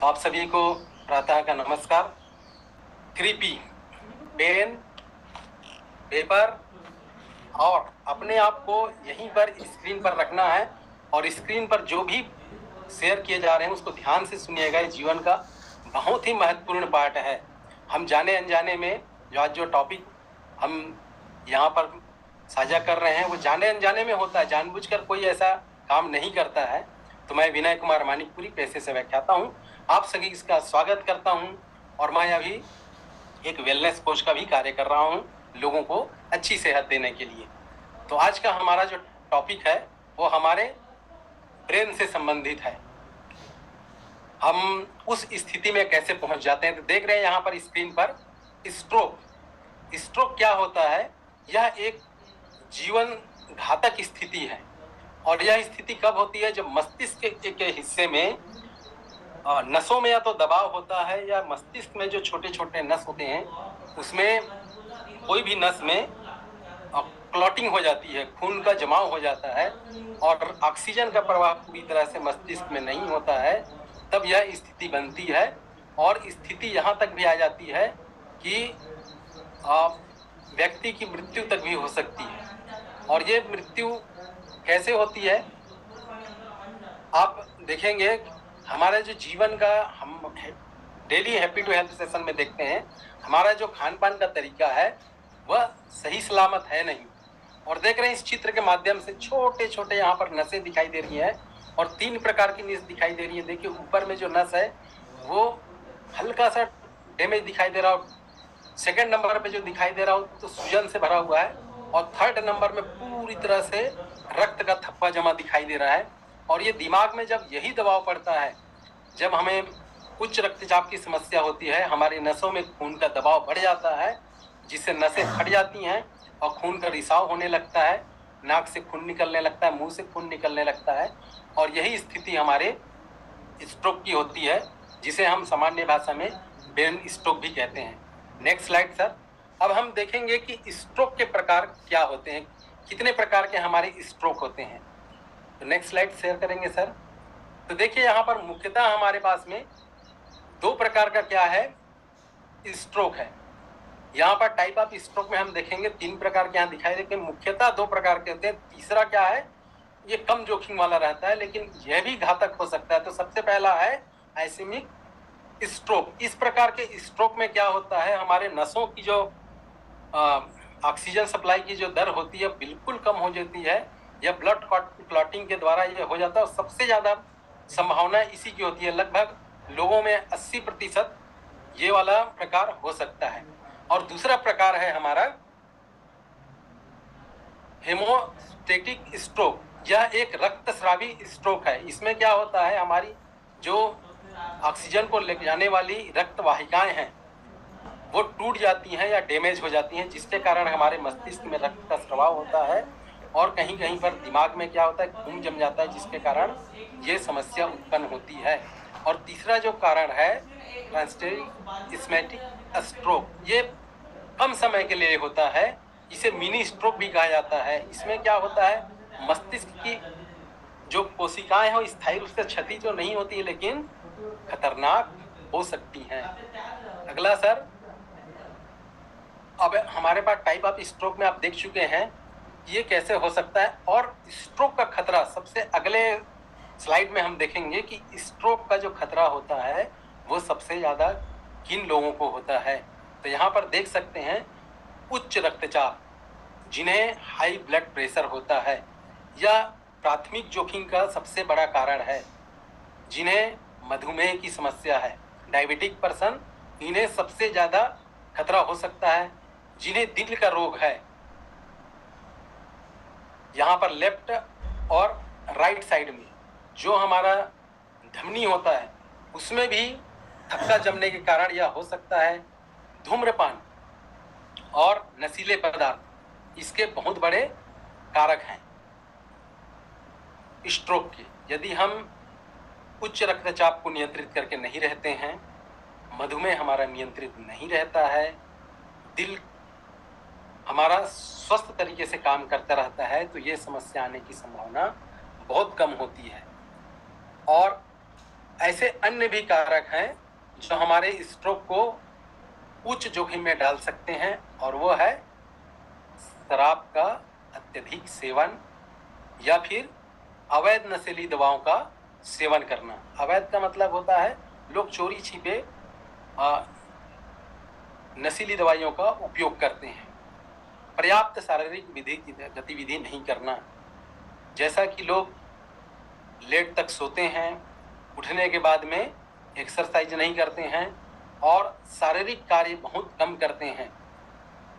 आप सभी को प्रातः का नमस्कार। कृपी पेन पेपर और अपने आप को यहीं पर स्क्रीन पर रखना है और स्क्रीन पर जो भी शेयर किए जा रहे हैं उसको ध्यान से सुनिएगा। ये जीवन का बहुत ही महत्वपूर्ण पार्ट है। हम जाने अनजाने में जो टॉपिक हम यहाँ पर साझा कर रहे हैं वो जाने अनजाने में होता है, जानबूझकर कोई ऐसा काम नहीं करता है। तो मैं विनय कुमार मानिकपुरी पेशे से व्याख्याता हूँ, आप सभी इसका स्वागत करता हूँ। और मैं अभी एक वेलनेस कोच का भी कार्य कर रहा हूँ लोगों को अच्छी सेहत देने के लिए। तो आज का हमारा जो टॉपिक है वो हमारे ब्रेन से संबंधित है। हम उस स्थिति में कैसे पहुंच जाते हैं, तो देख रहे हैं यहाँ पर स्क्रीन पर स्ट्रोक। स्ट्रोक क्या होता है? यह एक जीवन घातक स्थिति है और यह स्थिति कब होती है? जब मस्तिष्क के हिस्से में नसों में या तो दबाव होता है या मस्तिष्क में जो छोटे छोटे नस होते हैं उसमें कोई भी नस में क्लॉटिंग हो जाती है, खून का जमाव हो जाता है और ऑक्सीजन का प्रवाह पूरी तरह से मस्तिष्क में नहीं होता है, तब यह स्थिति बनती है। और स्थिति यहाँ तक भी आ जाती है कि व्यक्ति की मृत्यु तक भी हो सकती है। और ये मृत्यु कैसे होती है आप देखेंगे। हमारे जो जीवन का हम daily happy to health session में देखते हैं, हमारा जो खान पान का तरीका है वह सही सलामत है नहीं। और देख रहे हैं इस चित्र के माध्यम से छोटे छोटे यहाँ पर नसें दिखाई दे रही हैं और 3 प्रकार की नस दिखाई दे रही है। देखिए ऊपर में जो नस है वो हल्का सा डैमेज दिखाई दे रहा हो, सेकंड नंबर पे जो दिखाई दे रहा हो तो सूजन से भरा हुआ है और थर्ड नंबर में पूरी तरह से रक्त का थप्पा जमा दिखाई दे रहा है। और ये दिमाग में जब यही दबाव पड़ता है, जब हमें उच्च रक्तचाप की समस्या होती है, हमारी नसों में खून का दबाव बढ़ जाता है जिससे नसें फट जाती हैं और खून का रिसाव होने लगता है, नाक से खून निकलने लगता है, मुंह से खून निकलने लगता है। और यही स्थिति हमारे स्ट्रोक की होती है जिसे हम सामान्य भाषा में ब्रेन स्ट्रोक भी कहते हैं। Next slide sir. अब हम देखेंगे कि स्ट्रोक के प्रकार क्या होते हैं, कितने प्रकार के हमारे स्ट्रोक होते हैं। तो नेक्स्ट स्लाइड शेयर करेंगे सर। तो देखिए यहाँ पर मुख्यतः हमारे पास में 2 प्रकार का क्या है स्ट्रोक है। यहाँ पर टाइप ऑफ स्ट्रोक में हम देखेंगे 3 प्रकार के यहाँ दिखाई देते हैं, मुख्यतः 2 प्रकार के होते हैं। तीसरा क्या है, ये कम जोखिम वाला रहता है लेकिन यह भी घातक हो सकता है। तो सबसे पहला है आइसेमिक स्ट्रोक। इस प्रकार के स्ट्रोक में क्या होता है, हमारे नसों की जो ऑक्सीजन सप्लाई की जो दर होती है बिल्कुल कम हो जाती है या ब्लड क्लॉटिंग के द्वारा ये हो जाता है। और सबसे ज़्यादा संभावना इसी की होती है, लगभग लोगों में 80% ये वाला प्रकार हो सकता है। और दूसरा प्रकार है हमारा हेमोस्टेटिक स्ट्रोक। यह एक रक्तस्रावी स्ट्रोक है। इसमें क्या होता है, हमारी जो ऑक्सीजन को ले जाने वाली रक्त वाहिकाएं हैं वो टूट जाती हैं या डैमेज हो जाती हैं, जिसके कारण हमारे मस्तिष्क में रक्त का स्राव होता है और कहीं कहीं पर दिमाग में क्या होता है, खून जम जाता है, जिसके कारण ये समस्या उत्पन्न होती है। और तीसरा जो कारण है ट्रांसटेरिक स्ट्रोक, ये कम समय के लिए होता है, इसे मिनी स्ट्रोक भी कहा जाता है। इसमें क्या होता है, मस्तिष्क की जो कोशिकाएं हैं स्थायी रूप से क्षति तो नहीं होती है लेकिन खतरनाक हो सकती हैं। अगला सर। अब हमारे पास टाइप ऑफ स्ट्रोक में आप देख चुके हैं ये कैसे हो सकता है और स्ट्रोक का खतरा सबसे अगले स्लाइड में हम देखेंगे कि स्ट्रोक का जो खतरा होता है वो सबसे ज़्यादा किन लोगों को होता है। तो यहाँ पर देख सकते हैं उच्च रक्तचाप, जिन्हें हाई ब्लड प्रेशर होता है, यह प्राथमिक जोखिम का सबसे बड़ा कारण है। जिन्हें मधुमेह की समस्या है, डायबिटिक पर्सन, इन्हें सबसे ज़्यादा खतरा हो सकता है। जिन्हें दिल का रोग है, यहाँ पर लेफ्ट और राइट साइड में जो हमारा धमनी होता है उसमें भी थक्का जमने के कारण यह हो सकता है। धूम्रपान और नशीले पदार्थ इसके बहुत बड़े कारक हैं स्ट्रोक के। यदि हम उच्च रक्तचाप को नियंत्रित करके नहीं रहते हैं, मधुमेह हमारा नियंत्रित नहीं रहता है, दिल हमारा स्वस्थ तरीके से काम करता रहता है, तो ये समस्या आने की संभावना बहुत कम होती है। और ऐसे अन्य भी कारक हैं जो हमारे स्ट्रोक को उच्च जोखिम में डाल सकते हैं, और वो है शराब का अत्यधिक सेवन या फिर अवैध नशीली दवाओं का सेवन करना। अवैध का मतलब होता है लोग चोरी छिपे नशीली दवाइयों का उपयोग करते हैं। पर्याप्त शारीरिक गतिविधि नहीं करना, जैसा कि लोग लेट तक सोते हैं, उठने के बाद में एक्सरसाइज नहीं करते हैं और शारीरिक कार्य बहुत कम करते हैं।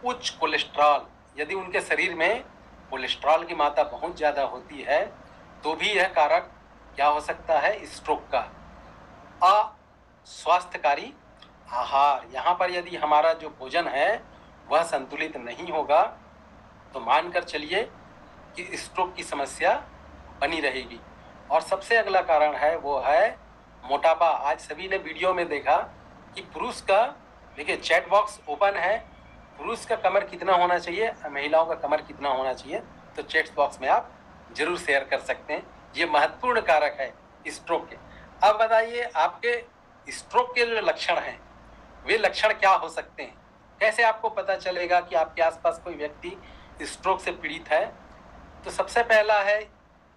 उच्च कोलेस्ट्रॉल, यदि उनके शरीर में कोलेस्ट्रॉल की मात्रा बहुत ज़्यादा होती है तो भी यह कारक क्या हो सकता है, स्ट्रोक का। अस्वास्थ्यकारी आहार, यहाँ पर यदि हमारा जो भोजन है वह संतुलित नहीं होगा तो मानकर चलिए कि स्ट्रोक की समस्या बनी रहेगी। और सबसे अगला कारण है वो है मोटापा। आज सभी ने वीडियो में देखा कि पुरुष का, देखिए चैट बॉक्स ओपन है, पुरुष का कमर कितना होना चाहिए, महिलाओं का कमर कितना होना चाहिए, तो चैट बॉक्स में आप जरूर शेयर कर सकते हैं। ये महत्वपूर्ण कारक है स्ट्रोक के। अब बताइए आपके स्ट्रोक के जो लक्षण हैं वे लक्षण क्या हो सकते हैं, कैसे आपको पता चलेगा कि आपके आसपास कोई व्यक्ति स्ट्रोक से पीड़ित है। तो सबसे पहला है,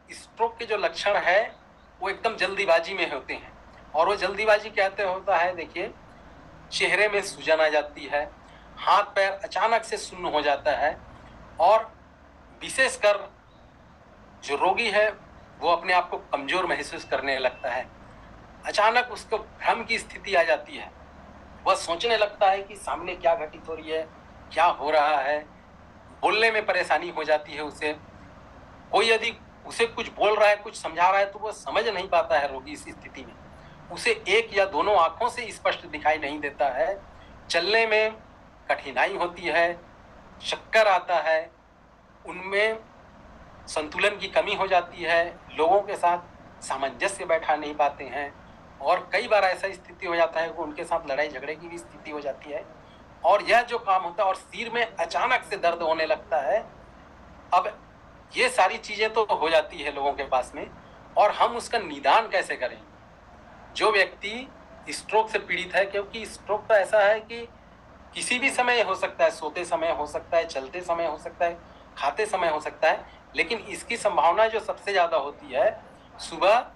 स्ट्रोक के जो लक्षण है वो एकदम जल्दीबाजी में होते हैं, और वो जल्दीबाजी कहते होता है, देखिए चेहरे में सूजन आ जाती है, हाथ पैर अचानक से सुन्न हो जाता है, और विशेषकर जो रोगी है वो अपने आप को कमजोर महसूस करने लगता है। अचानक उसको भ्रम की स्थिति आ जाती है, वह सोचने लगता है कि सामने क्या घटित हो रही है, क्या हो रहा है। बोलने में परेशानी हो जाती है उसे, कोई यदि उसे कुछ बोल रहा है, कुछ समझा रहा है तो वह समझ नहीं पाता है रोगी इस स्थिति में। उसे एक या दोनों आंखों से स्पष्ट दिखाई नहीं देता है, चलने में कठिनाई होती है, चक्कर आता है, उनमें संतुलन की कमी हो जाती है, लोगों के साथ सामंजस्य बैठा नहीं पाते हैं, और कई बार ऐसा स्थिति हो जाता है कि उनके साथ लड़ाई झगड़े की भी स्थिति हो जाती है। और यह जो काम होता है, और सिर में अचानक से दर्द होने लगता है। अब ये सारी चीजें तो हो जाती है लोगों के पास में, और हम उसका निदान कैसे करें। जो व्यक्ति स्ट्रोक से पीड़ित है, क्योंकि स्ट्रोक तो ऐसा है कि किसी भी समय हो सकता है, सोते समय हो सकता है, चलते समय हो सकता है, खाते समय हो सकता है, लेकिन इसकी संभावना जो सबसे ज़्यादा होती है सुबह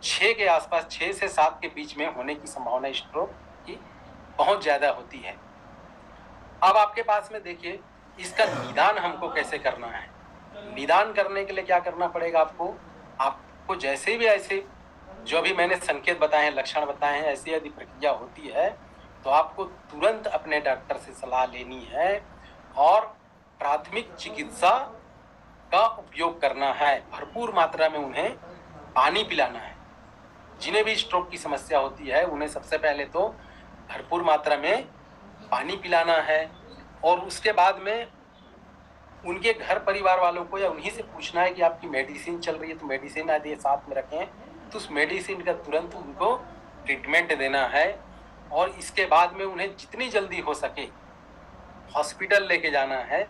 6 के आसपास, 6 से 7 के बीच में होने की संभावना स्ट्रोक की बहुत ज़्यादा होती है। अब आपके पास में देखिए इसका निदान हमको कैसे करना है। निदान करने के लिए क्या करना पड़ेगा आपको जैसे भी ऐसे जो अभी मैंने संकेत बताए हैं, लक्षण बताए हैं, ऐसी यदि प्रक्रिया होती है तो आपको तुरंत अपने डॉक्टर से सलाह लेनी है और प्राथमिक चिकित्सा का उपयोग करना है। भरपूर मात्रा में उन्हें पानी पिलाना है। जिन्हें भी स्ट्रोक की समस्या होती है उन्हें सबसे पहले तो भरपूर मात्रा में पानी पिलाना है, और उसके बाद में उनके घर परिवार वालों को या उन्हीं से पूछना है कि आपकी मेडिसिन चल रही है तो मेडिसिन यदि साथ में रखें तो उस मेडिसिन का तुरंत उनको ट्रीटमेंट देना है। और इसके बाद में उन्हें जितनी जल्दी हो सके हॉस्पिटल लेके जाना है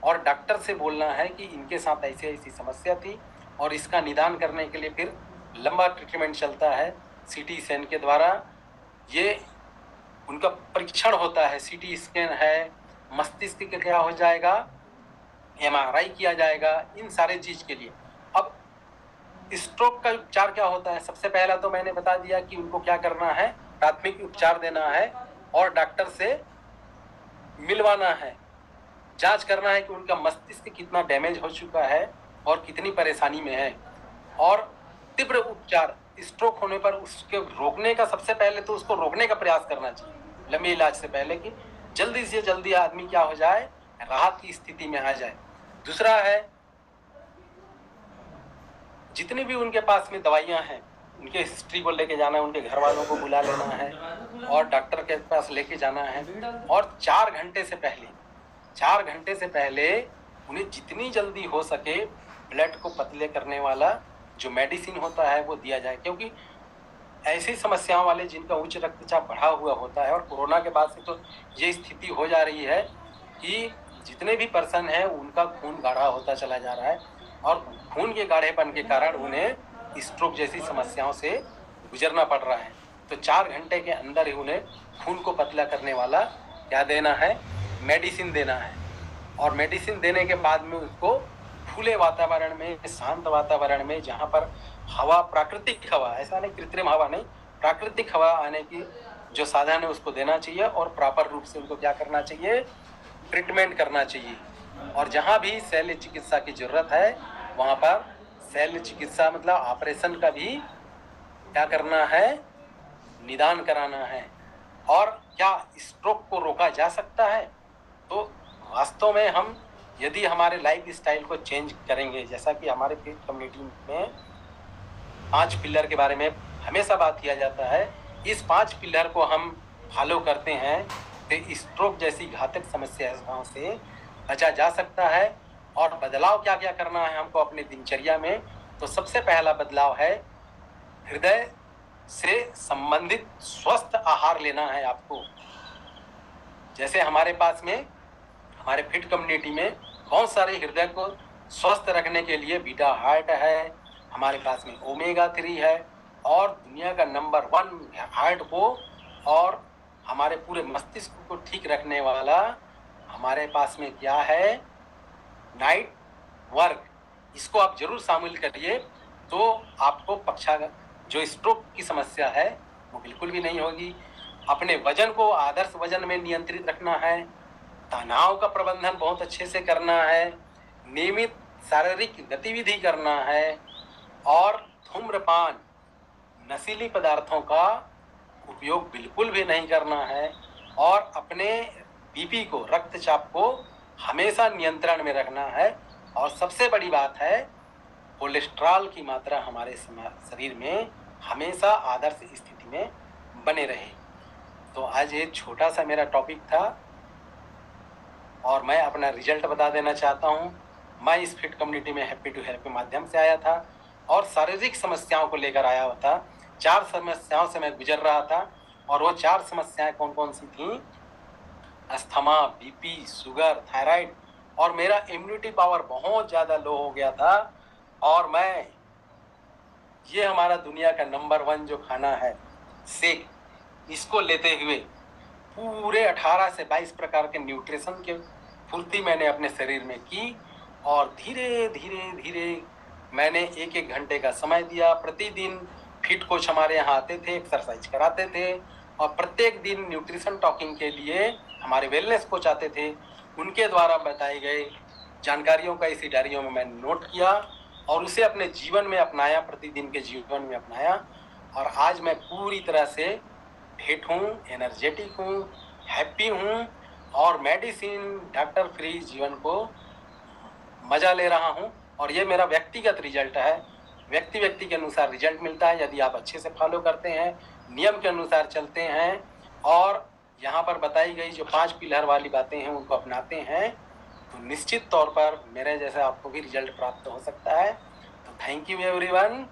और डॉक्टर से बोलना है कि इनके साथ ऐसी ऐसी समस्या थी, और इसका निदान करने के लिए फिर लंबा ट्रीटमेंट चलता है। सीटी स्कैन के द्वारा ये उनका परीक्षण होता है, सीटी स्कैन है, मस्तिष्क का क्या हो जाएगा, एमआरआई किया जाएगा, इन सारे चीज़ के लिए। अब स्ट्रोक का उपचार क्या होता है, सबसे पहला तो मैंने बता दिया कि उनको क्या करना है, प्राथमिक उपचार देना है और डॉक्टर से मिलवाना है, जांच करना है कि उनका मस्तिष्क कितना डैमेज हो चुका है और कितनी परेशानी में है। और तीव्र उपचार स्ट्रोक होने पर उसके रोकने का, सबसे पहले तो उसको रोकने का प्रयास करना चाहिए लंबे इलाज से पहले, कि जल्दी से जल्दी आदमी क्या हो जाए, राहत की स्थिति में आ जाए। दूसरा है जितनी भी उनके पास में दवाइयां हैं उनके हिस्ट्री को लेके जाना है, उनके घर वालों को बुला लेना है और डॉक्टर के पास लेके जाना है। और 4 घंटे से पहले उन्हें जितनी जल्दी हो सके ब्लड को पतले करने वाला जो मेडिसिन होता है वो दिया जाए, क्योंकि ऐसी समस्याओं वाले जिनका उच्च रक्तचाप बढ़ा हुआ होता है, और कोरोना के बाद से तो ये स्थिति हो जा रही है कि जितने भी पर्सन हैं उनका खून गाढ़ा होता चला जा रहा है, और खून के गाढ़ेपन के कारण उन्हें स्ट्रोक जैसी समस्याओं से गुजरना पड़ रहा है, तो 4 घंटे के अंदर ही उन्हें खून को पतला करने वाला क्या देना है, मेडिसिन देना है। और मेडिसिन देने के बाद में उसको खुले वातावरण में, शांत वातावरण में, जहाँ पर हवा, प्राकृतिक हवा, ऐसा नहीं कृत्रिम हवा नहीं, प्राकृतिक हवा आने की जो साधन है उसको देना चाहिए और प्रॉपर रूप से उनको क्या करना चाहिए, ट्रीटमेंट करना चाहिए। और जहाँ भी शल्य चिकित्सा की जरूरत है वहाँ पर शल्य चिकित्सा मतलब ऑपरेशन का भी क्या करना है, निदान कराना है। और क्या स्ट्रोक को रोका जा सकता है? तो वास्तव में हम यदि हमारे लाइफ स्टाइल को चेंज करेंगे, जैसा कि हमारे फिट कम्युनिटी में 5 पिलर के बारे में हमेशा बात किया जाता है, इस 5 पिलर को हम फॉलो करते हैं तो स्ट्रोक जैसी घातक समस्याओं से बचा जा सकता है। और बदलाव क्या क्या करना है हमको अपने दिनचर्या में, तो सबसे पहला बदलाव है हृदय से संबंधित स्वस्थ आहार लेना है आपको। जैसे हमारे पास में, हमारे फिट कम्युनिटी में बहुत सारे हृदय को स्वस्थ रखने के लिए बीटा हार्ट है, हमारे पास में ओमेगा 3 है, और दुनिया का नंबर 1 हार्ट को और हमारे पूरे मस्तिष्क को ठीक रखने वाला हमारे पास में क्या है, नाइट वर्क। इसको आप जरूर शामिल करिए, तो आपको पक्षाघात, जो स्ट्रोक की समस्या है वो बिल्कुल भी नहीं होगी। अपने वजन को आदर्श वजन में नियंत्रित रखना है, तनाव का प्रबंधन बहुत अच्छे से करना है, नियमित शारीरिक गतिविधि करना है, और धूम्रपान, नशीली पदार्थों का उपयोग बिल्कुल भी नहीं करना है, और अपने बीपी को, रक्तचाप को हमेशा नियंत्रण में रखना है। और सबसे बड़ी बात है, कोलेस्ट्रॉल की मात्रा हमारे शरीर में हमेशा आदर्श स्थिति में बने रहे। तो आज ये छोटा सा मेरा टॉपिक था और मैं अपना रिजल्ट बता देना चाहता हूँ। मैं इस फिट कम्युनिटी में हैप्पी टू हेल्प के माध्यम से आया था और शारीरिक समस्याओं को लेकर आया हुआ था। 4 समस्याओं से मैं गुजर रहा था, और वो 4 समस्याएं कौन कौन सी थी? अस्थमा, बीपी, शुगर, थायराइड, और मेरा इम्यूनिटी पावर बहुत ज़्यादा लो हो गया था। और मैं ये हमारा दुनिया का नंबर 1 जो खाना है शेक, इसको लेते हुए पूरे 18 से 22 प्रकार के न्यूट्रिशन के पूर्ति मैंने अपने शरीर में की, और धीरे धीरे धीरे मैंने 1-1 घंटे का समय दिया। प्रतिदिन फिट कोच हमारे यहाँ आते थे, एक्सरसाइज कराते थे, और प्रत्येक दिन न्यूट्रिशन टॉकिंग के लिए हमारे वेलनेस कोच आते थे, उनके द्वारा बताई गई जानकारियों का इसी डायरियों में मैंने नोट किया और उसे अपने जीवन में अपनाया, प्रतिदिन के जीवन में अपनाया। और आज मैं पूरी तरह से फिट हूँ, एनर्जेटिक हूँ, हैप्पी हूँ, और मेडिसिन डॉक्टर फ्री जीवन को मज़ा ले रहा हूँ। और ये मेरा व्यक्तिगत रिजल्ट है, व्यक्ति व्यक्ति के अनुसार रिजल्ट मिलता है। यदि आप अच्छे से फॉलो करते हैं, नियम के अनुसार चलते हैं, और यहाँ पर बताई गई जो 5 पिलर वाली बातें हैं उनको अपनाते हैं, तो निश्चित तौर पर मेरे जैसे आपको भी रिजल्ट प्राप्त हो सकता है। तो थैंक यू एवरीवन।